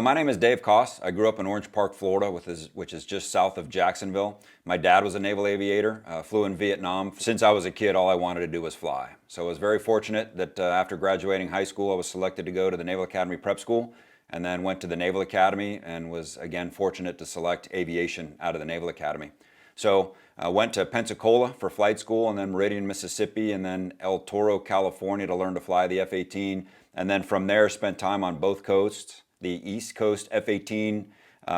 My name is Dave Koss. I grew up in Orange Park, Florida, which is just south of Jacksonville. My dad was a naval aviator, flew in Vietnam. Since I was a kid, all I wanted to do was fly. So I was very fortunate that after graduating high school, I was selected to go to the Naval Academy Prep School, and then went to the Naval Academy and was again fortunate to select aviation out of the Naval Academy. So I went to Pensacola for flight school, and then Meridian, Mississippi, and then El Toro, California to learn to fly the F-18. And then from there spent time on both coasts. The East Coast F-18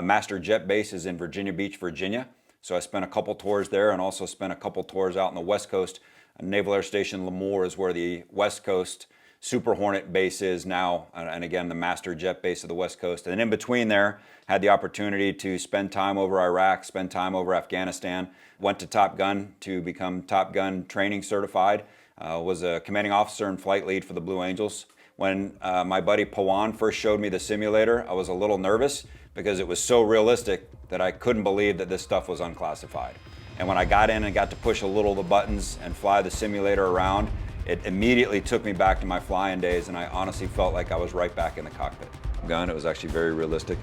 master jet base is in Virginia Beach, Virginia. So I spent a couple tours there, and also spent a couple tours out on the West Coast. Naval Air Station Lemoore is where the West Coast Super Hornet base is now, and again, the master jet base of the West Coast. And in between there, had the opportunity to spend time over Iraq, spend time over Afghanistan, went to Top Gun to become Top Gun training certified, was a commanding officer and flight lead for the Blue Angels. When my buddy Pawan first showed me the simulator, I was a little nervous because it was so realistic that I couldn't believe that this stuff was unclassified. And when I got in and got to push a little of the buttons and fly the simulator around, it immediately took me back to my flying days, and I honestly felt like I was right back in the cockpit. Gun, it was actually very realistic,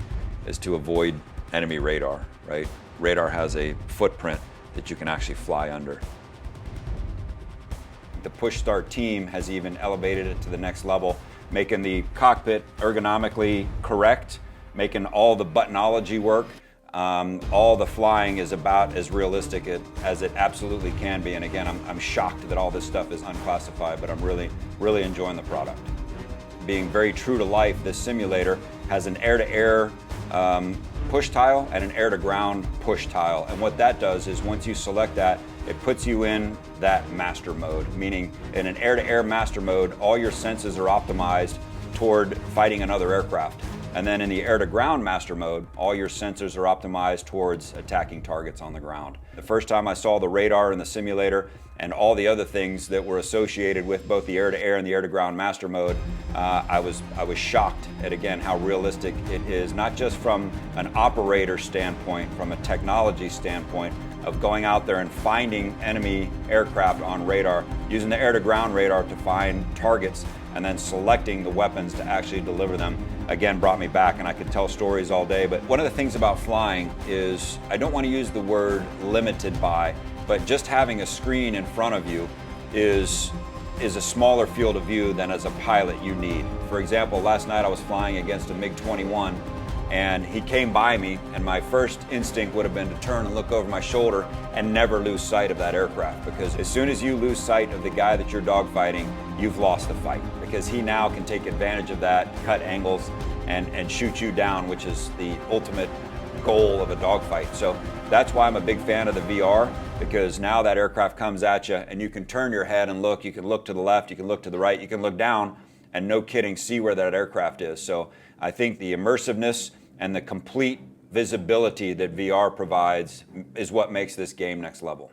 is to avoid enemy radar, right? Radar has a footprint that you can actually fly under. The Pushstart team has even elevated it to the next level, making the cockpit ergonomically correct, making all the buttonology work. All the flying is about as realistic as it absolutely can be. And again, I'm shocked that all this stuff is unclassified, but I'm really enjoying the product. Being very true to life, this simulator has an air-to-air push tile and an air-to-ground push tile. And what that does is once you select that, it puts you in that master mode, meaning in an air-to-air master mode, all your senses are optimized toward fighting another aircraft. And then in the air-to-ground master mode, all your sensors are optimized towards attacking targets on the ground. The first time I saw the radar in the simulator and all the other things that were associated with both the air-to-air and the air-to-ground master mode, I was shocked at, again, how realistic it is, not just from an operator standpoint, from a technology standpoint, of going out there and finding enemy aircraft on radar, using the air-to-ground radar to find targets, and then selecting the weapons to actually deliver them. Again, brought me back, and I could tell stories all day. But one of the things about flying is, I don't want to use the word limited by, but just having a screen in front of you is a smaller field of view than as a pilot you need. For example, last night I was flying against a MiG-21, and he came by me, and my first instinct would have been to turn and look over my shoulder and never lose sight of that aircraft, because as soon as you lose sight of the guy that you're dogfighting, you've lost the fight, because he now can take advantage of that, cut angles, and shoot you down, which is the ultimate goal of a dogfight. So that's why I'm a big fan of the VR, because now that aircraft comes at you and you can turn your head and look, you can look to the left, you can look to the right, you can look down, and no kidding, see where that aircraft is. So I think the immersiveness and the complete visibility that VR provides is what makes this game next level.